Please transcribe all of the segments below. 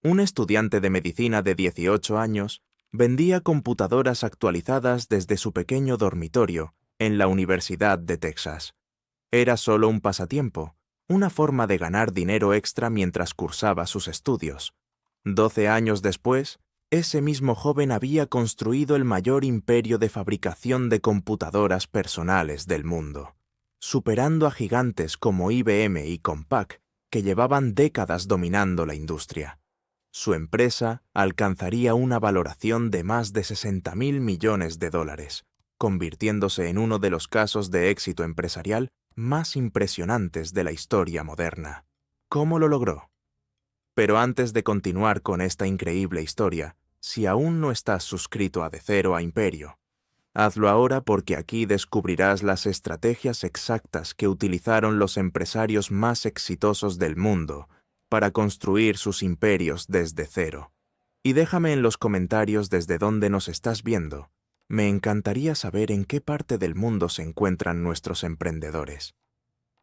Un estudiante de medicina de 18 años vendía computadoras actualizadas desde su pequeño dormitorio en la Universidad de Texas. Era solo un pasatiempo, una forma de ganar dinero extra mientras cursaba sus estudios. 12 años después, ese mismo joven había construido el mayor imperio de fabricación de computadoras personales del mundo, superando a gigantes como IBM y Compaq, que llevaban décadas dominando la industria. Su empresa alcanzaría una valoración de más de $60.000 millones, convirtiéndose en uno de los casos de éxito empresarial más impresionantes de la historia moderna. ¿Cómo lo logró? Pero antes de continuar con esta increíble historia, si aún no estás suscrito a De Cero a Imperio, hazlo ahora porque aquí descubrirás las estrategias exactas que utilizaron los empresarios más exitosos del mundo para construir sus imperios desde cero. Y déjame en los comentarios desde dónde nos estás viendo. Me encantaría saber en qué parte del mundo se encuentran nuestros emprendedores.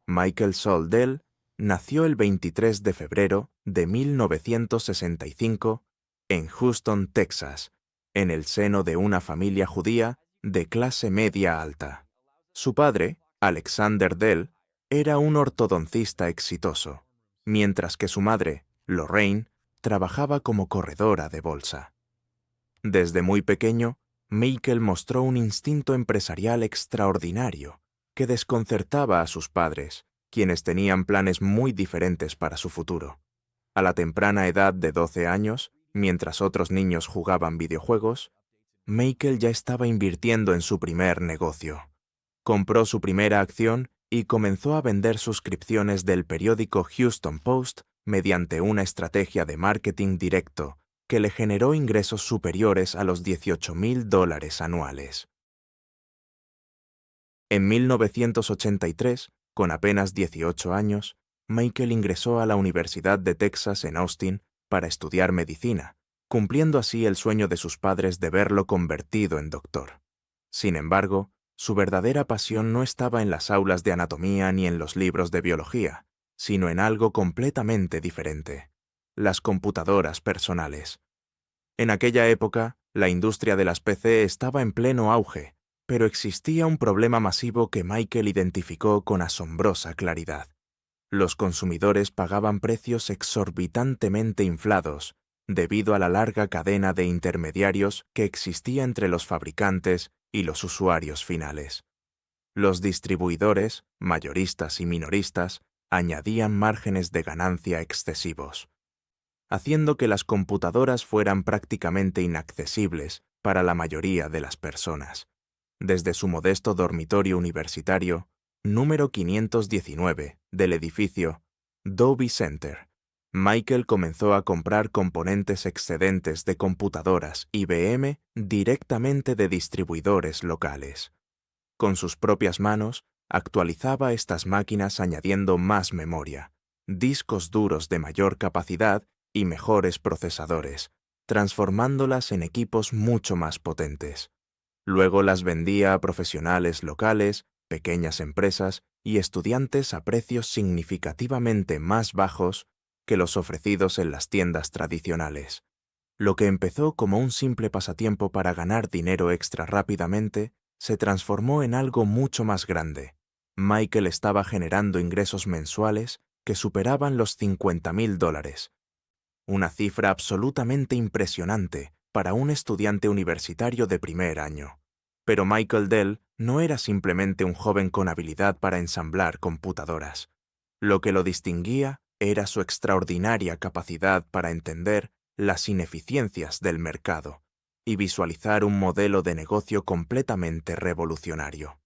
Michael Saul Dell nació el 23 de febrero de 1965 en Houston, Texas, en el seno de una familia judía de clase media alta. Su padre, Alexander Dell, era un ortodoncista exitoso, mientras que su madre, Lorraine, trabajaba como corredora de bolsa. Desde muy pequeño, Michael mostró un instinto empresarial extraordinario que desconcertaba a sus padres, quienes tenían planes muy diferentes para su futuro. A la temprana edad de 12 años, mientras otros niños jugaban videojuegos, Michael ya estaba invirtiendo en su primer negocio. Compró su primera acción y comenzó a vender suscripciones del periódico Houston Post mediante una estrategia de marketing directo que le generó ingresos superiores a los $18.000 anuales. En 1983, con apenas 18 años, Michael ingresó a la Universidad de Texas en Austin para estudiar medicina, cumpliendo así el sueño de sus padres de verlo convertido en doctor. Sin embargo, su verdadera pasión no estaba en las aulas de anatomía ni en los libros de biología, sino en algo completamente diferente: las computadoras personales. En aquella época, la industria de las PC estaba en pleno auge, pero existía un problema masivo que Michael identificó con asombrosa claridad. Los consumidores pagaban precios exorbitantemente inflados debido a la larga cadena de intermediarios que existía entre los fabricantes y los usuarios finales. Los distribuidores, mayoristas y minoristas, añadían márgenes de ganancia excesivos, haciendo que las computadoras fueran prácticamente inaccesibles para la mayoría de las personas. Desde su modesto dormitorio universitario, número 519 del edificio Dobie Center, Michael comenzó a comprar componentes excedentes de computadoras IBM directamente de distribuidores locales. Con sus propias manos, actualizaba estas máquinas añadiendo más memoria, discos duros de mayor capacidad y mejores procesadores, transformándolas en equipos mucho más potentes. Luego las vendía a profesionales locales, pequeñas empresas y estudiantes a precios significativamente más bajos que los ofrecidos en las tiendas tradicionales. Lo que empezó como un simple pasatiempo para ganar dinero extra rápidamente se transformó en algo mucho más grande. Michael estaba generando ingresos mensuales que superaban los $50.000, una cifra absolutamente impresionante para un estudiante universitario de primer año. Pero Michael Dell no era simplemente un joven con habilidad para ensamblar computadoras. Lo que lo distinguía era su extraordinaria capacidad para entender las ineficiencias del mercado y visualizar un modelo de negocio completamente revolucionario.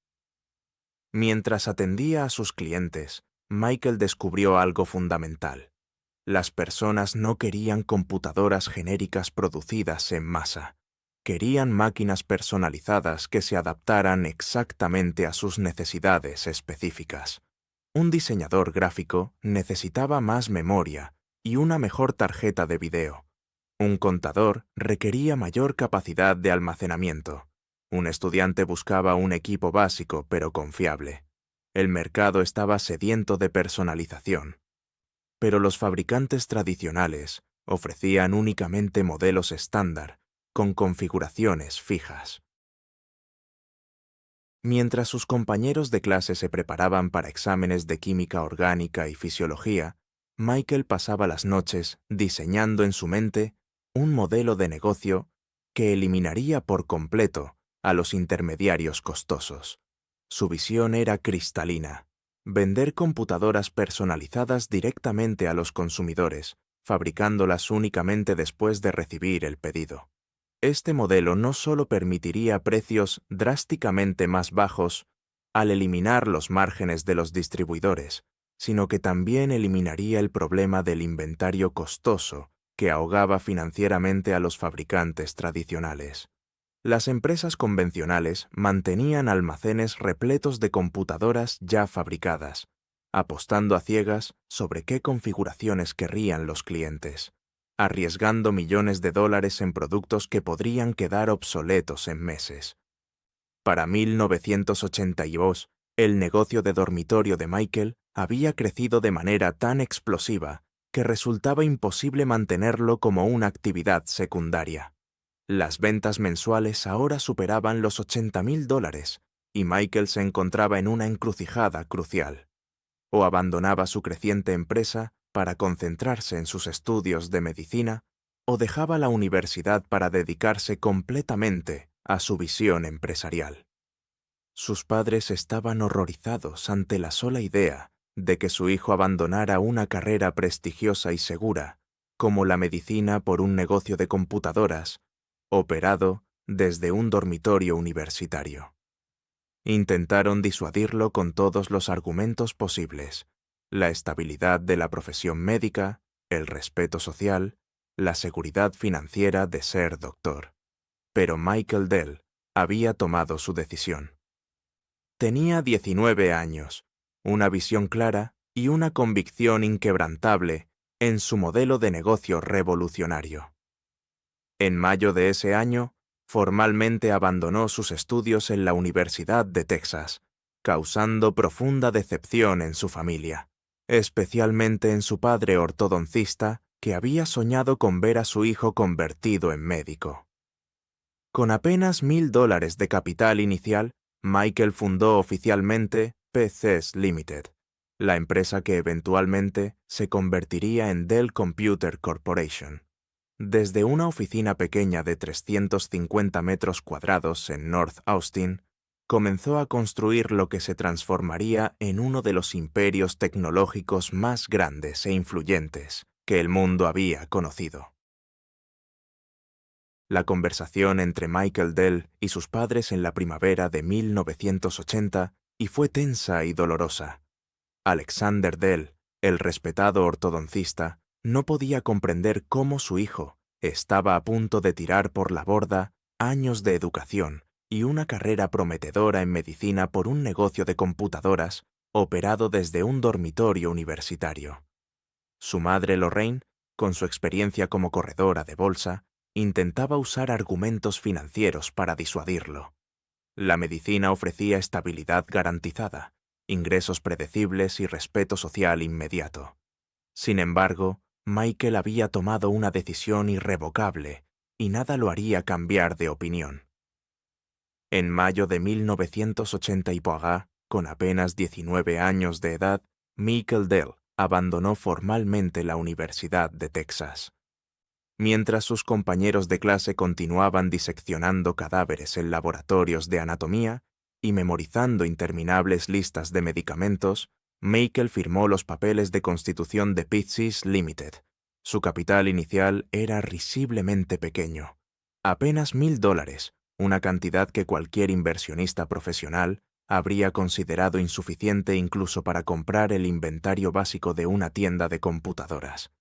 Mientras atendía a sus clientes, Michael descubrió algo fundamental. Las personas no querían computadoras genéricas producidas en masa. Querían máquinas personalizadas que se adaptaran exactamente a sus necesidades específicas. Un diseñador gráfico necesitaba más memoria y una mejor tarjeta de video. Un contador requería mayor capacidad de almacenamiento. Un estudiante buscaba un equipo básico pero confiable. El mercado estaba sediento de personalización. Pero los fabricantes tradicionales Ofrecían únicamente modelos estándar, con configuraciones fijas. Mientras sus compañeros de clase se preparaban para exámenes de química orgánica y fisiología, Michael pasaba las noches diseñando en su mente un modelo de negocio que eliminaría por completo a los intermediarios costosos. Su visión era cristalina: vender computadoras personalizadas directamente a los consumidores, fabricándolas únicamente después de recibir el pedido. Este modelo no solo permitiría precios drásticamente más bajos al eliminar los márgenes de los distribuidores, sino que también eliminaría el problema del inventario costoso que ahogaba financieramente a los fabricantes tradicionales. Las empresas convencionales mantenían almacenes repletos de computadoras ya fabricadas, apostando a ciegas sobre qué configuraciones querrían los clientes, arriesgando millones de dólares en productos que podrían quedar obsoletos en meses. Para 1982, el negocio de dormitorio de Michael había crecido de manera tan explosiva que resultaba imposible mantenerlo como una actividad secundaria. Las ventas mensuales ahora superaban los $80,000 y Michael se encontraba en una encrucijada crucial. O abandonaba su creciente empresa para concentrarse en sus estudios de medicina, o dejaba la universidad para dedicarse completamente a su visión empresarial. Sus padres estaban horrorizados ante la sola idea de que su hijo abandonara una carrera prestigiosa y segura, como la medicina, por un negocio de computadoras, operado desde un dormitorio universitario. Intentaron disuadirlo con todos los argumentos posibles: la estabilidad de la profesión médica, el respeto social, la seguridad financiera de ser doctor. Pero Michael Dell había tomado su decisión. Tenía 19 años, una visión clara y una convicción inquebrantable en su modelo de negocio revolucionario. En mayo de ese año, formalmente abandonó sus estudios en la Universidad de Texas, causando profunda decepción en su familia, especialmente en su padre ortodoncista, que había soñado con ver a su hijo convertido en médico. Con apenas $1,000 de capital inicial, Michael fundó oficialmente PCs Limited, la empresa que eventualmente se convertiría en Dell Computer Corporation. Desde una oficina pequeña de 350 metros cuadrados en North Austin, comenzó a construir lo que se transformaría en uno de los imperios tecnológicos más grandes e influyentes que el mundo había conocido. La conversación entre Michael Dell y sus padres en la primavera de 1980 fue tensa y dolorosa. Alexander Dell, el respetado ortodoncista, no podía comprender cómo su hijo estaba a punto de tirar por la borda años de educación y una carrera prometedora en medicina por un negocio de computadoras operado desde un dormitorio universitario. Su madre Lorraine, con su experiencia como corredora de bolsa, intentaba usar argumentos financieros para disuadirlo. La medicina ofrecía estabilidad garantizada, ingresos predecibles y respeto social inmediato. Sin embargo, Michael había tomado una decisión irrevocable y nada lo haría cambiar de opinión. En mayo de 1980, con apenas 19 años de edad, Michael Dell abandonó formalmente la Universidad de Texas. Mientras sus compañeros de clase continuaban diseccionando cadáveres en laboratorios de anatomía y memorizando interminables listas de medicamentos, Michael firmó los papeles de constitución de PCs Limited. Su capital inicial era risiblemente pequeño, apenas $1,000, una cantidad que cualquier inversionista profesional habría considerado insuficiente incluso para comprar el inventario básico de una tienda de computadoras.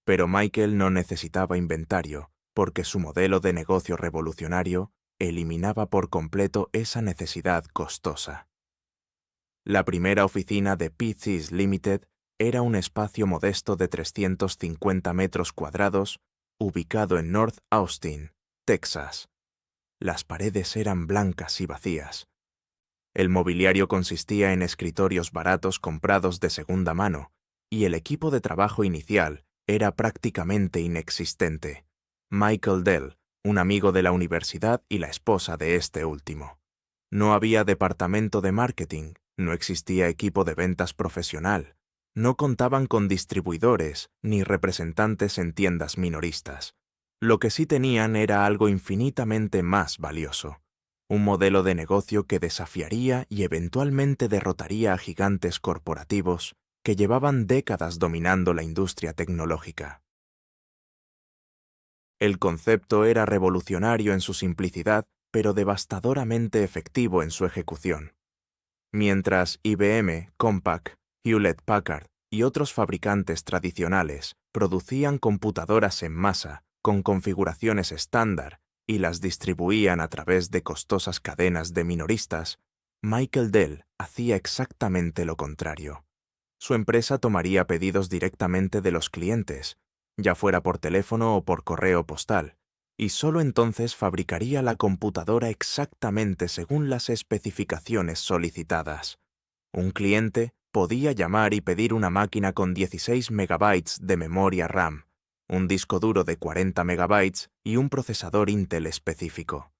Pero Michael no necesitaba inventario, porque su modelo de negocio revolucionario eliminaba por completo esa necesidad costosa. La primera oficina de PCs Limited era un espacio modesto de 350 metros cuadrados, ubicado en North Austin, Texas. Las paredes eran blancas y vacías. El mobiliario consistía en escritorios baratos comprados de segunda mano, y el equipo de trabajo inicial era prácticamente inexistente. Michael Dell, un amigo de la universidad y la esposa de este último. No había departamento de marketing, no existía equipo de ventas profesional, no contaban con distribuidores ni representantes en tiendas minoristas. Lo que sí tenían era algo infinitamente más valioso: un modelo de negocio que desafiaría y eventualmente derrotaría a gigantes corporativos que llevaban décadas dominando la industria tecnológica. El concepto era revolucionario en su simplicidad, pero devastadoramente efectivo en su ejecución. Mientras IBM, Compaq, Hewlett-Packard y otros fabricantes tradicionales producían computadoras en masa con configuraciones estándar y las distribuían a través de costosas cadenas de minoristas, Michael Dell hacía exactamente lo contrario. Su empresa tomaría pedidos directamente de los clientes, ya fuera por teléfono o por correo postal, y solo entonces fabricaría la computadora exactamente según las especificaciones solicitadas. Un cliente podía llamar y pedir una máquina con 16 megabytes de memoria RAM, un disco duro de 40 megabytes y un procesador Intel específico.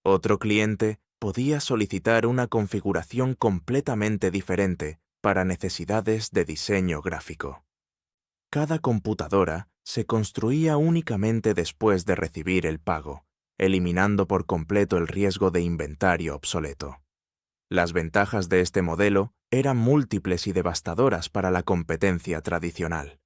Otro cliente podía solicitar una configuración completamente diferente para necesidades de diseño gráfico. Cada computadora se construía únicamente después de recibir el pago, eliminando por completo el riesgo de inventario obsoleto. Las ventajas de este modelo eran múltiples y devastadoras para la competencia tradicional.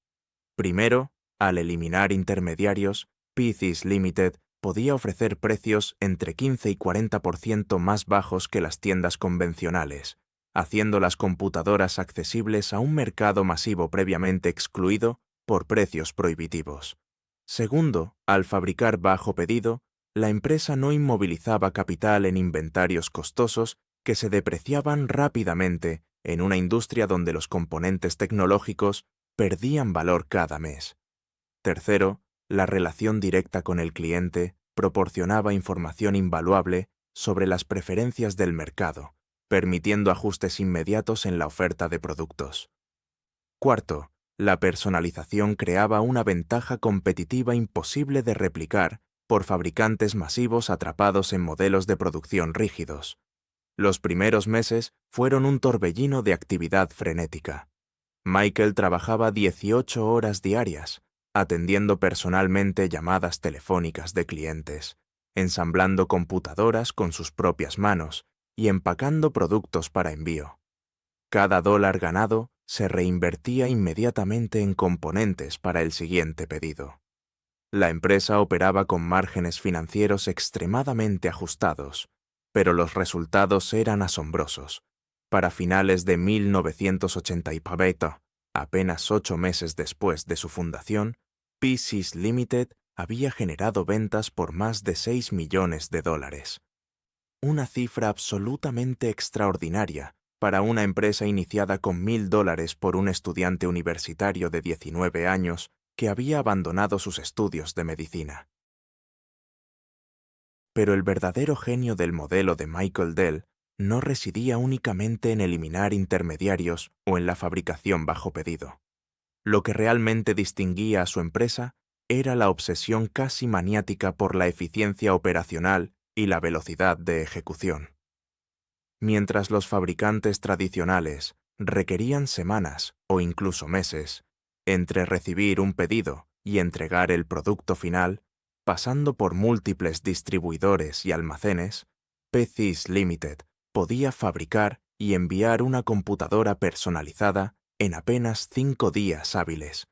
Primero, al eliminar intermediarios, PCs Limited podía ofrecer precios entre 15 y 40% más bajos que las tiendas convencionales, haciendo las computadoras accesibles a un mercado masivo previamente excluido por precios prohibitivos. Segundo, al fabricar bajo pedido, la empresa no inmovilizaba capital en inventarios costosos que se depreciaban rápidamente en una industria donde los componentes tecnológicos perdían valor cada mes. Tercero, la relación directa con el cliente proporcionaba información invaluable sobre las preferencias del mercado, permitiendo ajustes inmediatos en la oferta de productos. Cuarto, la personalización creaba una ventaja competitiva imposible de replicar por fabricantes masivos atrapados en modelos de producción rígidos. Los primeros meses fueron un torbellino de actividad frenética. Michael trabajaba 18 horas diarias, atendiendo personalmente llamadas telefónicas de clientes, ensamblando computadoras con sus propias manos y empacando productos para envío. Cada dólar ganado se reinvertía inmediatamente en componentes para el siguiente pedido. La empresa operaba con márgenes financieros extremadamente ajustados, pero los resultados eran asombrosos. Para finales de 1988, apenas 8 meses después de su fundación, PCs Limited había generado ventas por más de $6 millones. Una cifra absolutamente extraordinaria para una empresa iniciada con $1,000 por un estudiante universitario de 19 años que había abandonado sus estudios de medicina. Pero el verdadero genio del modelo de Michael Dell no residía únicamente en eliminar intermediarios o en la fabricación bajo pedido. Lo que realmente distinguía a su empresa era la obsesión casi maniática por la eficiencia operacional y la velocidad de ejecución. Mientras los fabricantes tradicionales requerían semanas o incluso meses entre recibir un pedido y entregar el producto final, pasando por múltiples distribuidores y almacenes, PCs Limited podía fabricar y enviar una computadora personalizada en apenas 5 días hábiles.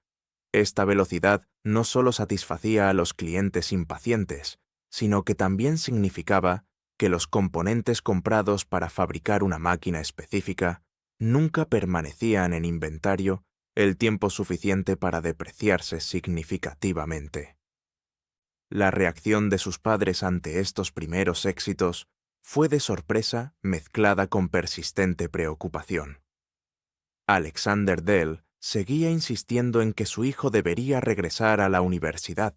Esta velocidad no solo satisfacía a los clientes impacientes, sino que también significaba que los componentes comprados para fabricar una máquina específica nunca permanecían en inventario el tiempo suficiente para depreciarse significativamente. La reacción de sus padres ante estos primeros éxitos fue de sorpresa mezclada con persistente preocupación. Alexander Dell seguía insistiendo en que su hijo debería regresar a la universidad,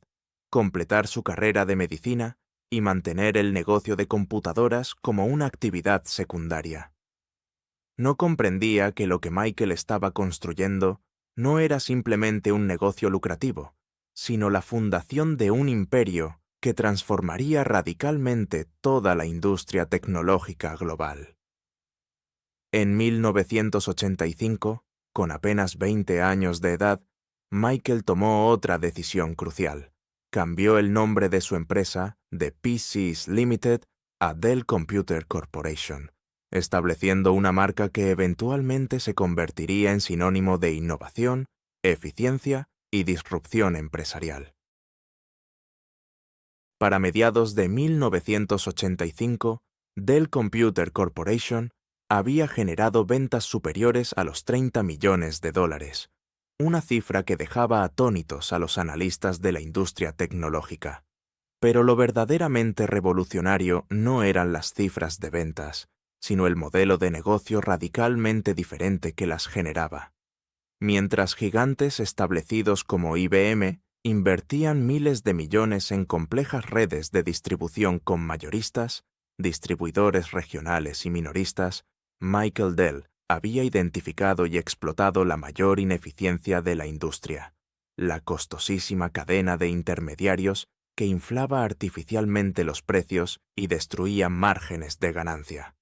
completar su carrera de medicina y mantener el negocio de computadoras como una actividad secundaria. No comprendía que lo que Michael estaba construyendo no era simplemente un negocio lucrativo, sino la fundación de un imperio que transformaría radicalmente toda la industria tecnológica global. En 1985, con apenas 20 años de edad, Michael tomó otra decisión crucial. Cambió el nombre de su empresa de PCs Limited a Dell Computer Corporation, estableciendo una marca que eventualmente se convertiría en sinónimo de innovación, eficiencia y disrupción empresarial. Para mediados de 1985, Dell Computer Corporation había generado ventas superiores a los 30 millones de dólares, una cifra que dejaba atónitos a los analistas de la industria tecnológica. Pero lo verdaderamente revolucionario no eran las cifras de ventas, sino el modelo de negocio radicalmente diferente que las generaba. Mientras gigantes establecidos como IBM invertían miles de millones en complejas redes de distribución con mayoristas, distribuidores regionales y minoristas, Michael Dell había identificado y explotado la mayor ineficiencia de la industria, la costosísima cadena de intermediarios que inflaba artificialmente los precios y destruía márgenes de ganancia.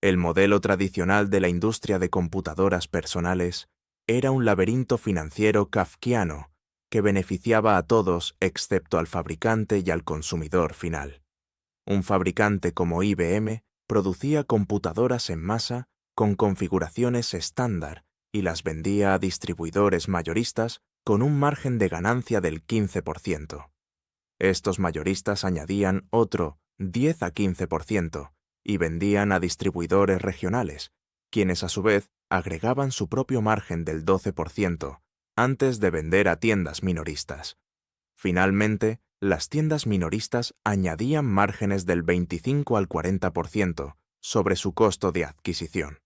El modelo tradicional de la industria de computadoras personales era un laberinto financiero kafkiano que beneficiaba a todos excepto al fabricante y al consumidor final. Un fabricante como IBM producía computadoras en masa con configuraciones estándar y las vendía a distribuidores mayoristas con un margen de ganancia del 15%. Estos mayoristas añadían otro 10 a 15% y vendían a distribuidores regionales, quienes a su vez agregaban su propio margen del 12% antes de vender a tiendas minoristas. Finalmente, las tiendas minoristas añadían márgenes del 25 al 40% sobre su costo de adquisición.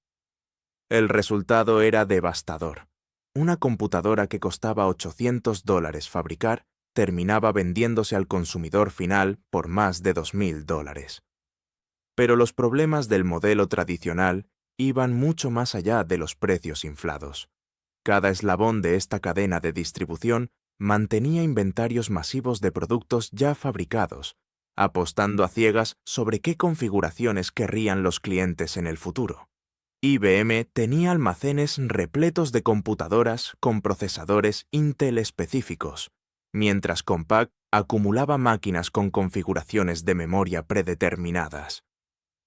El resultado era devastador. Una computadora que costaba $800 fabricar terminaba vendiéndose al consumidor final por más de $2.000. Pero los problemas del modelo tradicional iban mucho más allá de los precios inflados. Cada eslabón de esta cadena de distribución mantenía inventarios masivos de productos ya fabricados, apostando a ciegas sobre qué configuraciones querrían los clientes en el futuro. IBM tenía almacenes repletos de computadoras con procesadores Intel específicos, mientras Compaq acumulaba máquinas con configuraciones de memoria predeterminadas.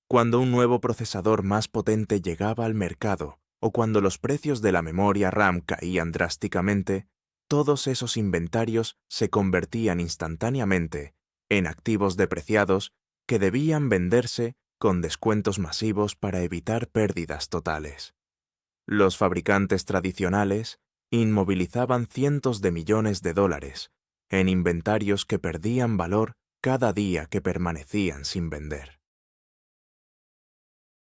Cuando un nuevo procesador más potente llegaba al mercado o cuando los precios de la memoria RAM caían drásticamente, todos esos inventarios se convertían instantáneamente en activos depreciados que debían venderse con descuentos masivos para evitar pérdidas totales. Los fabricantes tradicionales inmovilizaban cientos de millones de dólares en inventarios que perdían valor cada día que permanecían sin vender.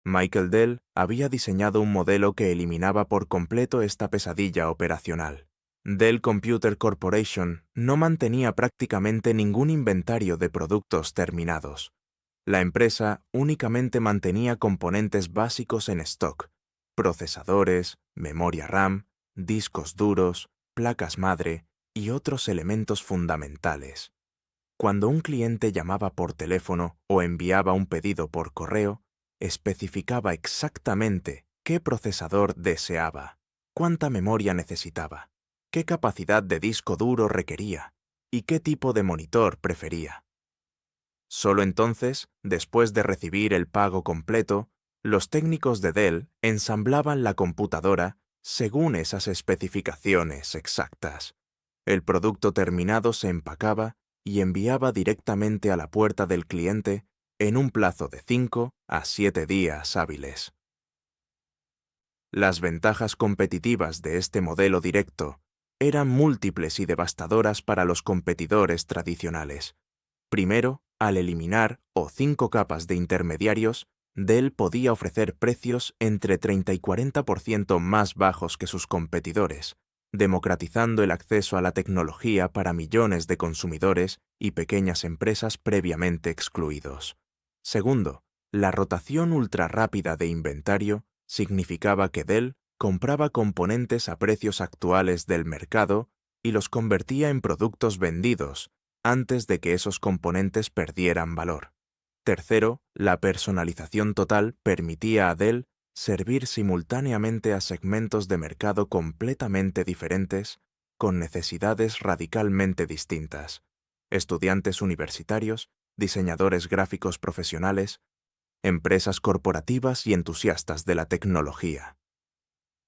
Michael Dell había diseñado un modelo que eliminaba por completo esta pesadilla operacional. Dell Computer Corporation no mantenía prácticamente ningún inventario de productos terminados. La empresa únicamente mantenía componentes básicos en stock: procesadores, memoria RAM, discos duros, placas madre y otros elementos fundamentales. Cuando un cliente llamaba por teléfono o enviaba un pedido por correo, especificaba exactamente qué procesador deseaba, cuánta memoria necesitaba, qué capacidad de disco duro requería y qué tipo de monitor prefería. Solo entonces, después de recibir el pago completo, los técnicos de Dell ensamblaban la computadora según esas especificaciones exactas. El producto terminado se empacaba y enviaba directamente a la puerta del cliente en un plazo de 5 a 7 días hábiles. Las ventajas competitivas de este modelo directo eran múltiples y devastadoras para los competidores tradicionales. Primero, al eliminar 5 capas de intermediarios, Dell podía ofrecer precios entre 30 y 40% más bajos que sus competidores, democratizando el acceso a la tecnología para millones de consumidores y pequeñas empresas previamente excluidos. Segundo, la rotación ultrarrápida de inventario significaba que Dell compraba componentes a precios actuales del mercado y los convertía en productos vendidos antes de que esos componentes perdieran valor. Tercero, la personalización total permitía a Dell servir simultáneamente a segmentos de mercado completamente diferentes, con necesidades radicalmente distintas: estudiantes universitarios, diseñadores gráficos profesionales, empresas corporativas y entusiastas de la tecnología.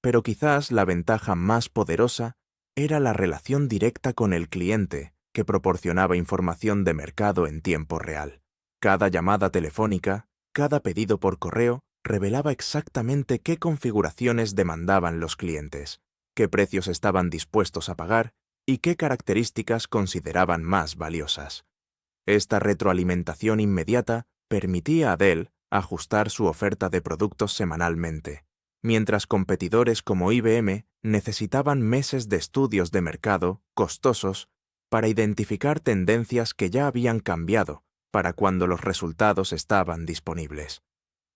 Pero quizás la ventaja más poderosa era la relación directa con el cliente, que proporcionaba información de mercado en tiempo real. Cada llamada telefónica, cada pedido por correo, revelaba exactamente qué configuraciones demandaban los clientes, qué precios estaban dispuestos a pagar y qué características consideraban más valiosas. Esta retroalimentación inmediata permitía a Dell ajustar su oferta de productos semanalmente, mientras competidores como IBM necesitaban meses de estudios de mercado costosos para identificar tendencias que ya habían cambiado para cuando los resultados estaban disponibles.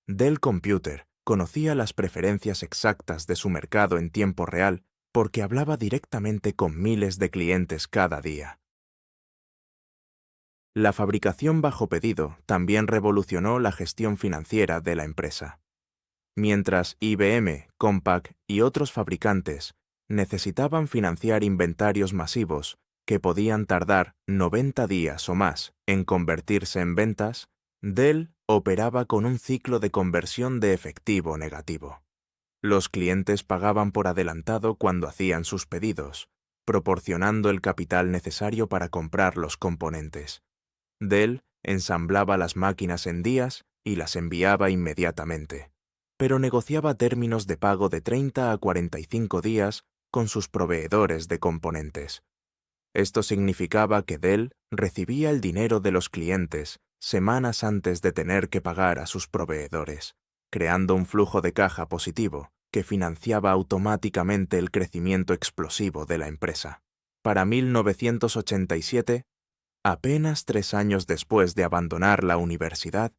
Dell Computer conocía las preferencias exactas de su mercado en tiempo real porque hablaba directamente con miles de clientes cada día. La fabricación bajo pedido también revolucionó la gestión financiera de la empresa. Mientras IBM, Compaq y otros fabricantes necesitaban financiar inventarios masivos que podían tardar 90 días o más en convertirse en ventas, Dell operaba con un ciclo de conversión de efectivo negativo. Los clientes pagaban por adelantado cuando hacían sus pedidos, proporcionando el capital necesario para comprar los componentes. Dell ensamblaba las máquinas en días y las enviaba inmediatamente, pero negociaba términos de pago de 30 a 45 días con sus proveedores de componentes. Esto significaba que Dell recibía el dinero de los clientes semanas antes de tener que pagar a sus proveedores, creando un flujo de caja positivo que financiaba automáticamente el crecimiento explosivo de la empresa. Para 1987, apenas 3 años después de abandonar la universidad,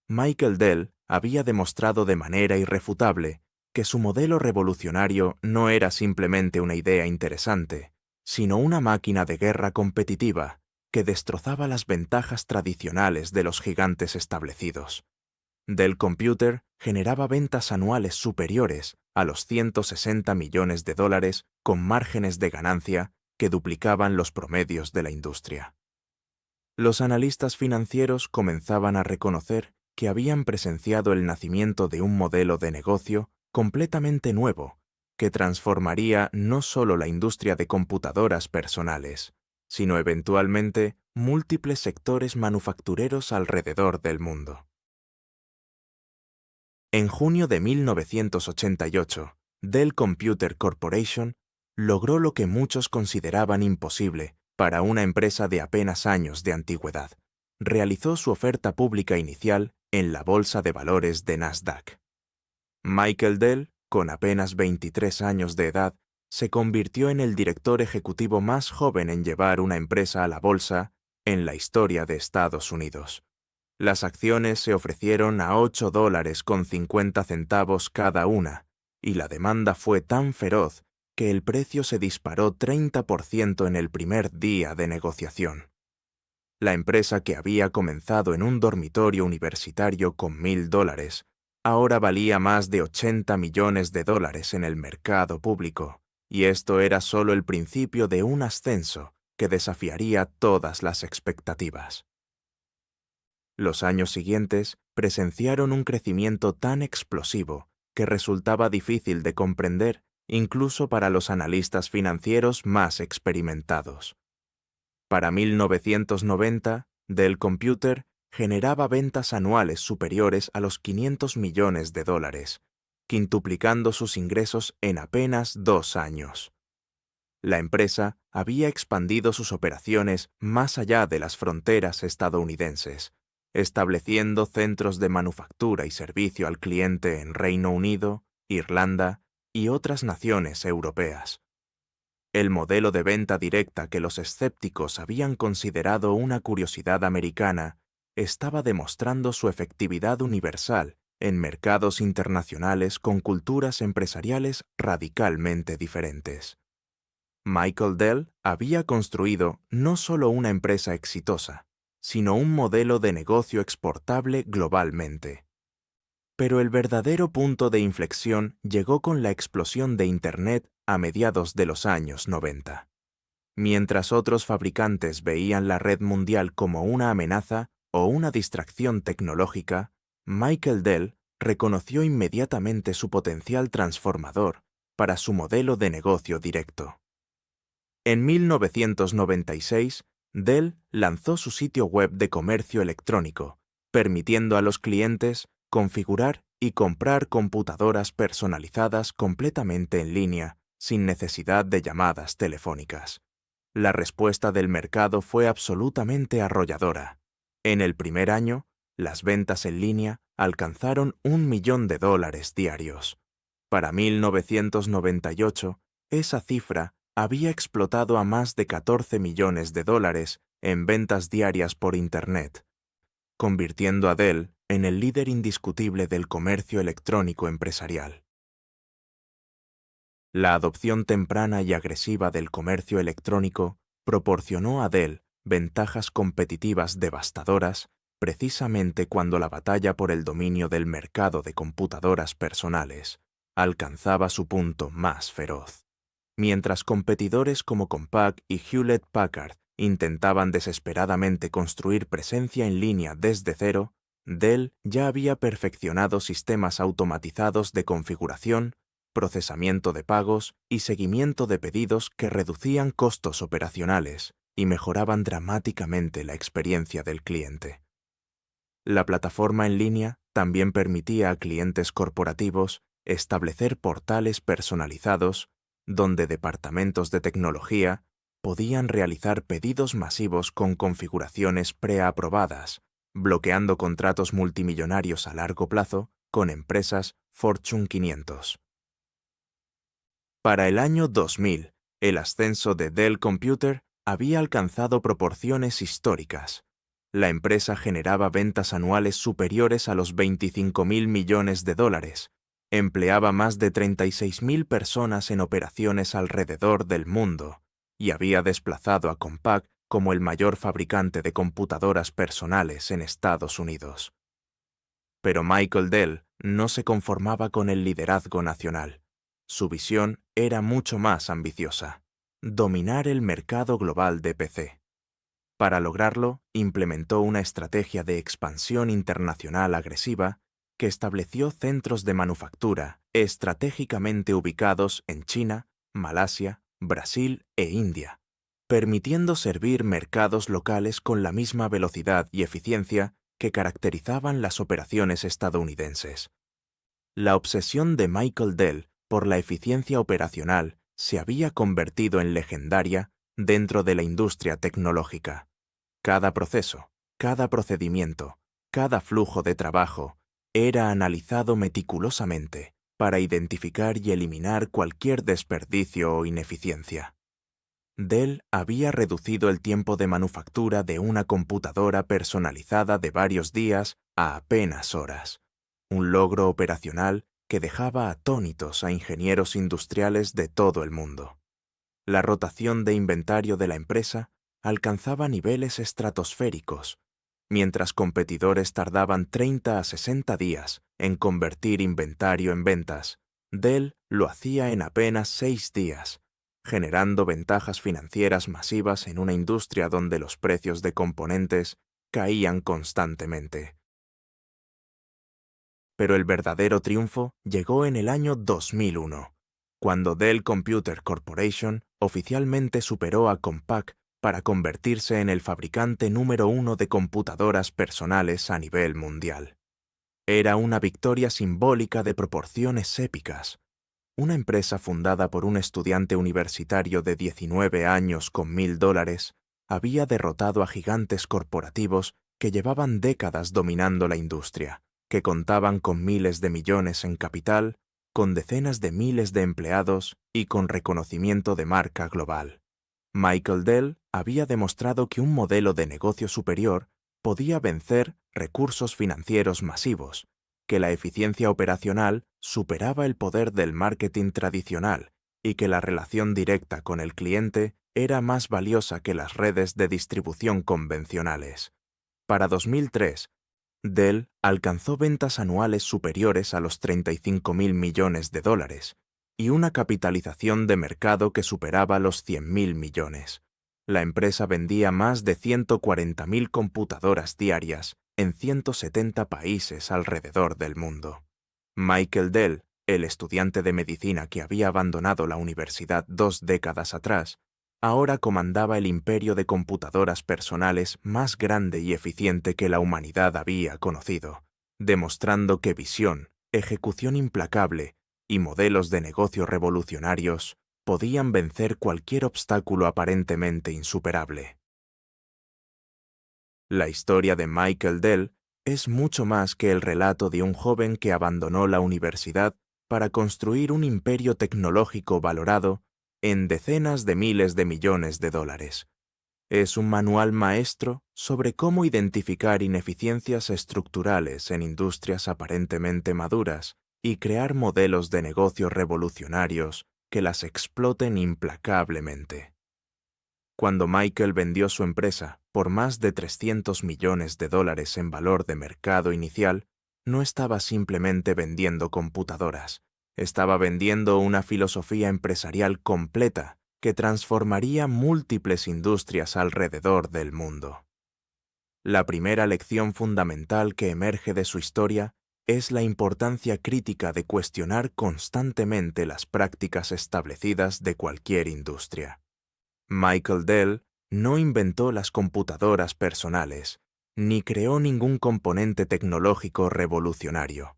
Michael Dell había demostrado de manera irrefutable que su modelo revolucionario no era simplemente una idea interesante, sino una máquina de guerra competitiva que destrozaba las ventajas tradicionales de los gigantes establecidos. Dell Computer generaba ventas anuales superiores a los $160 millones con márgenes de ganancia que duplicaban los promedios de la industria. Los analistas financieros comenzaban a reconocer que habían presenciado el nacimiento de un modelo de negocio completamente nuevo, que transformaría no solo la industria de computadoras personales, sino eventualmente múltiples sectores manufactureros alrededor del mundo. En junio de 1988, Dell Computer Corporation logró lo que muchos consideraban imposible para una empresa de apenas años de antigüedad. Realizó su oferta pública inicial en la Bolsa de Valores de Nasdaq. Michael Dell, con apenas 23 años de edad, se convirtió en el director ejecutivo más joven en llevar una empresa a la bolsa en la historia de Estados Unidos. Las acciones se ofrecieron a $8.50 cada una, y la demanda fue tan feroz que el precio se disparó 30% en el primer día de negociación. La empresa, que había comenzado en un dormitorio universitario con $1,000, ahora valía más de $80 millones en el mercado público, y esto era solo el principio de un ascenso que desafiaría todas las expectativas. Los años siguientes presenciaron un crecimiento tan explosivo que resultaba difícil de comprender incluso para los analistas financieros más experimentados. Para 1990, Dell Computer generaba ventas anuales superiores a los $500 millones, quintuplicando sus ingresos en apenas 2 años. La empresa había expandido sus operaciones más allá de las fronteras estadounidenses, estableciendo centros de manufactura y servicio al cliente en Reino Unido, Irlanda y otras naciones europeas. El modelo de venta directa que los escépticos habían considerado una curiosidad americana estaba demostrando su efectividad universal en mercados internacionales con culturas empresariales radicalmente diferentes. Michael Dell había construido no solo una empresa exitosa, sino un modelo de negocio exportable globalmente. Pero el verdadero punto de inflexión llegó con la explosión de Internet a mediados de los años 90. Mientras otros fabricantes veían la red mundial como una amenaza o una distracción tecnológica, Michael Dell reconoció inmediatamente su potencial transformador para su modelo de negocio directo. En 1996, Dell lanzó su sitio web de comercio electrónico, permitiendo a los clientes configurar y comprar computadoras personalizadas completamente en línea, sin necesidad de llamadas telefónicas. La respuesta del mercado fue absolutamente arrolladora. En el primer año, las ventas en línea alcanzaron $1 millón diarios. Para 1998, esa cifra había explotado a más de $14 millones en ventas diarias por Internet, convirtiendo a Dell en el líder indiscutible del comercio electrónico empresarial. La adopción temprana y agresiva del comercio electrónico proporcionó a Dell ventajas competitivas devastadoras precisamente cuando la batalla por el dominio del mercado de computadoras personales alcanzaba su punto más feroz. Mientras competidores como Compaq y Hewlett-Packard intentaban desesperadamente construir presencia en línea desde cero, Dell ya había perfeccionado sistemas automatizados de configuración, procesamiento de pagos y seguimiento de pedidos que reducían costos operacionales y mejoraban dramáticamente la experiencia del cliente. La plataforma en línea también permitía a clientes corporativos establecer portales personalizados donde departamentos de tecnología podían realizar pedidos masivos con configuraciones preaprobadas, bloqueando contratos multimillonarios a largo plazo con empresas Fortune 500. Para el año 2000, el ascenso de Dell Computer había alcanzado proporciones históricas. La empresa generaba ventas anuales superiores a los $25.000 millones, empleaba más de 36.000 personas en operaciones alrededor del mundo y había desplazado a Compaq como el mayor fabricante de computadoras personales en Estados Unidos. Pero Michael Dell no se conformaba con el liderazgo nacional. Su visión era mucho más ambiciosa: dominar el mercado global de PC. Para lograrlo, implementó una estrategia de expansión internacional agresiva que estableció centros de manufactura estratégicamente ubicados en China, Malasia, Brasil e India, permitiendo servir mercados locales con la misma velocidad y eficiencia que caracterizaban las operaciones estadounidenses. La obsesión de Michael Dell por la eficiencia operacional se había convertido en legendaria dentro de la industria tecnológica. Cada proceso, cada procedimiento, cada flujo de trabajo era analizado meticulosamente para identificar y eliminar cualquier desperdicio o ineficiencia. Dell había reducido el tiempo de manufactura de una computadora personalizada de varios días a apenas horas, un logro operacional que dejaba atónitos a ingenieros industriales de todo el mundo. La rotación de inventario de la empresa alcanzaba niveles estratosféricos, mientras competidores tardaban 30 a 60 días en convertir inventario en ventas. Dell lo hacía en apenas 6 días, generando ventajas financieras masivas en una industria donde los precios de componentes caían constantemente. Pero el verdadero triunfo llegó en el año 2001, cuando Dell Computer Corporation oficialmente superó a Compaq para convertirse en el fabricante número 1 de computadoras personales a nivel mundial. Era una victoria simbólica de proporciones épicas. Una empresa fundada por un estudiante universitario de 19 años con $1.000 había derrotado a gigantes corporativos que llevaban décadas dominando la industria, que contaban con miles de millones en capital, con decenas de miles de empleados y con reconocimiento de marca global. Michael Dell había demostrado que un modelo de negocio superior podía vencer recursos financieros masivos que la eficiencia operacional superaba el poder del marketing tradicional y que la relación directa con el cliente era más valiosa que las redes de distribución convencionales. Para 2003, Dell alcanzó ventas anuales superiores a los 35.000 millones de dólares y una capitalización de mercado que superaba los 100.000 millones. La empresa vendía más de 140.000 computadoras diarias en 170 países alrededor del mundo. Michael Dell, el estudiante de medicina que había abandonado la universidad 2 décadas atrás, ahora comandaba el imperio de computadoras personales más grande y eficiente que la humanidad había conocido, demostrando que visión, ejecución implacable y modelos de negocio revolucionarios podían vencer cualquier obstáculo aparentemente insuperable. La historia de Michael Dell es mucho más que el relato de un joven que abandonó la universidad para construir un imperio tecnológico valorado en decenas de miles de millones de dólares. Es un manual maestro sobre cómo identificar ineficiencias estructurales en industrias aparentemente maduras y crear modelos de negocio revolucionarios que las exploten implacablemente. Cuando Michael vendió su empresa por más de 300 millones de dólares en valor de mercado inicial, no estaba simplemente vendiendo computadoras, estaba vendiendo una filosofía empresarial completa que transformaría múltiples industrias alrededor del mundo. La primera lección fundamental que emerge de su historia es la importancia crítica de cuestionar constantemente las prácticas establecidas de cualquier industria. Michael Dell no inventó las computadoras personales, ni creó ningún componente tecnológico revolucionario.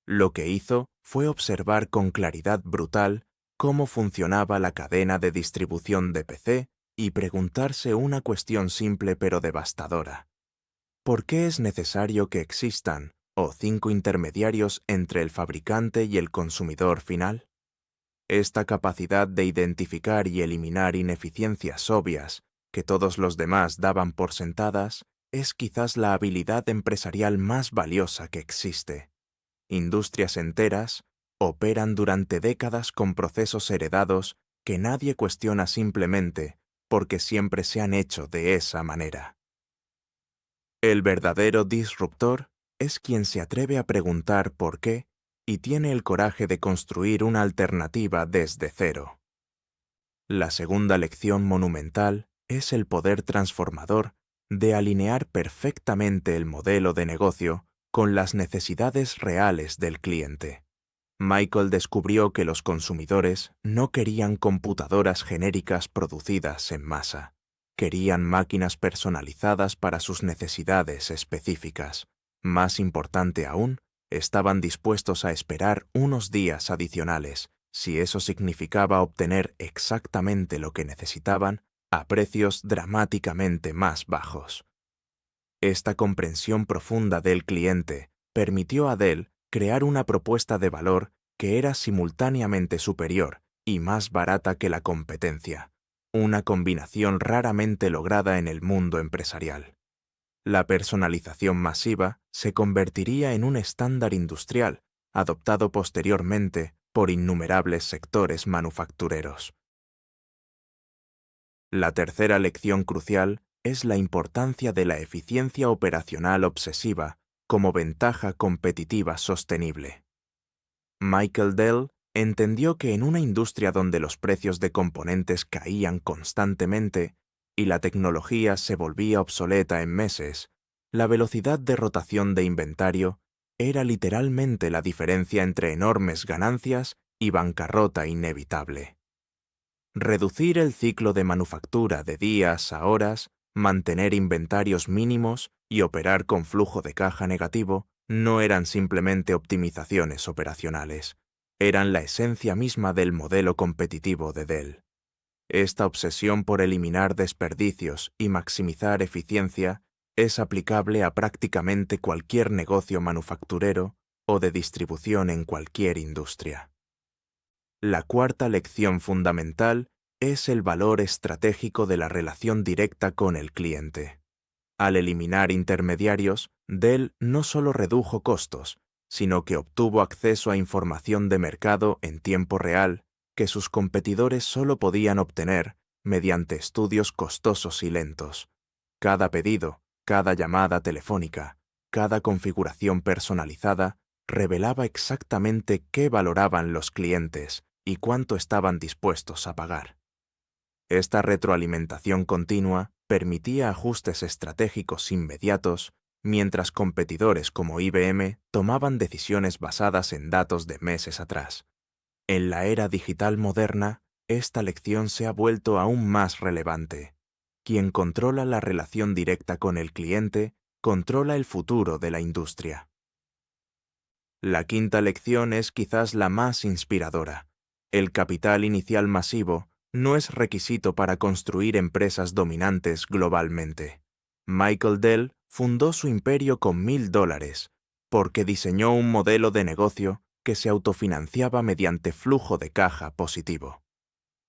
Lo que hizo fue observar con claridad brutal cómo funcionaba la cadena de distribución de PC y preguntarse una cuestión simple pero devastadora. ¿Por qué es necesario que existan 5 intermediarios entre el fabricante y el consumidor final? Esta capacidad de identificar y eliminar ineficiencias obvias que todos los demás daban por sentadas es quizás la habilidad empresarial más valiosa que existe. Industrias enteras operan durante décadas con procesos heredados que nadie cuestiona simplemente porque siempre se han hecho de esa manera. El verdadero disruptor es quien se atreve a preguntar por qué y tiene el coraje de construir una alternativa desde cero. La segunda lección monumental es el poder transformador de alinear perfectamente el modelo de negocio con las necesidades reales del cliente. Michael descubrió que los consumidores no querían computadoras genéricas producidas en masa. Querían máquinas personalizadas para sus necesidades específicas. Más importante aún, estaban dispuestos a esperar unos días adicionales, si eso significaba obtener exactamente lo que necesitaban a precios dramáticamente más bajos. Esta comprensión profunda del cliente permitió a Dell crear una propuesta de valor que era simultáneamente superior y más barata que la competencia, una combinación raramente lograda en el mundo empresarial. La personalización masiva se convertiría en un estándar industrial, adoptado posteriormente por innumerables sectores manufactureros. La tercera lección crucial es la importancia de la eficiencia operacional obsesiva como ventaja competitiva sostenible. Michael Dell entendió que en una industria donde los precios de componentes caían constantemente y la tecnología se volvía obsoleta en meses, la velocidad de rotación de inventario era literalmente la diferencia entre enormes ganancias y bancarrota inevitable. Reducir el ciclo de manufactura de días a horas, mantener inventarios mínimos y operar con flujo de caja negativo no eran simplemente optimizaciones operacionales, eran la esencia misma del modelo competitivo de Dell. Esta obsesión por eliminar desperdicios y maximizar eficiencia es aplicable a prácticamente cualquier negocio manufacturero o de distribución en cualquier industria. La cuarta lección fundamental es el valor estratégico de la relación directa con el cliente. Al eliminar intermediarios, Dell no solo redujo costos, sino que obtuvo acceso a información de mercado en tiempo real que sus competidores solo podían obtener mediante estudios costosos y lentos. Cada pedido, cada llamada telefónica, cada configuración personalizada revelaba exactamente qué valoraban los clientes y cuánto estaban dispuestos a pagar. Esta retroalimentación continua permitía ajustes estratégicos inmediatos mientras competidores como IBM tomaban decisiones basadas en datos de meses atrás. En la era digital moderna, esta lección se ha vuelto aún más relevante. Quien controla la relación directa con el cliente, controla el futuro de la industria. La quinta lección es quizás la más inspiradora. El capital inicial masivo no es requisito para construir empresas dominantes globalmente. Michael Dell fundó su imperio con $1,000 porque diseñó un modelo de negocio que se autofinanciaba mediante flujo de caja positivo.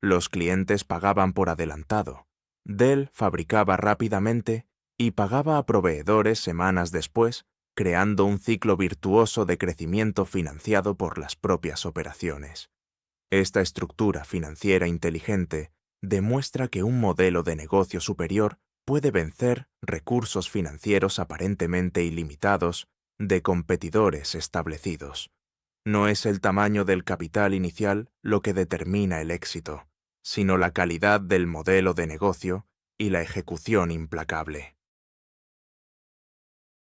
Los clientes pagaban por adelantado. Dell fabricaba rápidamente y pagaba a proveedores semanas después, creando un ciclo virtuoso de crecimiento financiado por las propias operaciones. Esta estructura financiera inteligente demuestra que un modelo de negocio superior puede vencer recursos financieros aparentemente ilimitados de competidores establecidos. No es el tamaño del capital inicial lo que determina el éxito, sino la calidad del modelo de negocio y la ejecución implacable.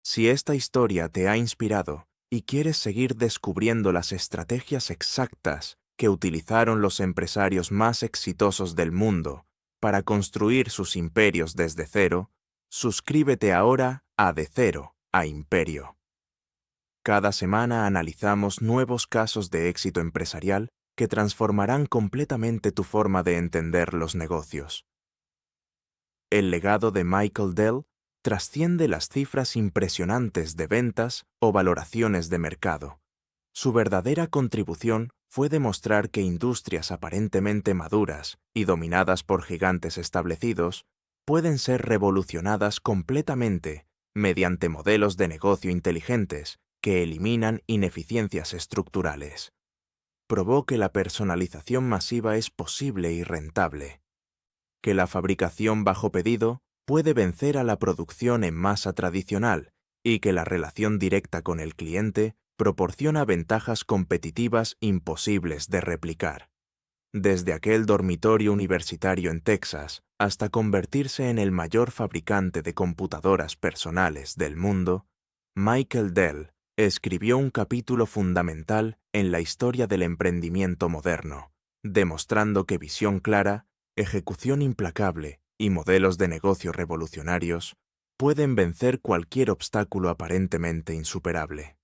Si esta historia te ha inspirado y quieres seguir descubriendo las estrategias exactas que utilizaron los empresarios más exitosos del mundo para construir sus imperios desde cero, suscríbete ahora a De Cero a Imperio. Cada semana analizamos nuevos casos de éxito empresarial que transformarán completamente tu forma de entender los negocios. El legado de Michael Dell trasciende las cifras impresionantes de ventas o valoraciones de mercado. Su verdadera contribución fue demostrar que industrias aparentemente maduras y dominadas por gigantes establecidos pueden ser revolucionadas completamente mediante modelos de negocio inteligentes que eliminan ineficiencias estructurales. Probó que la personalización masiva es posible y rentable, que la fabricación bajo pedido puede vencer a la producción en masa tradicional y que la relación directa con el cliente proporciona ventajas competitivas imposibles de replicar. Desde aquel dormitorio universitario en Texas hasta convertirse en el mayor fabricante de computadoras personales del mundo, Michael Dell escribió un capítulo fundamental en la historia del emprendimiento moderno, demostrando que visión clara, ejecución implacable y modelos de negocio revolucionarios pueden vencer cualquier obstáculo aparentemente insuperable.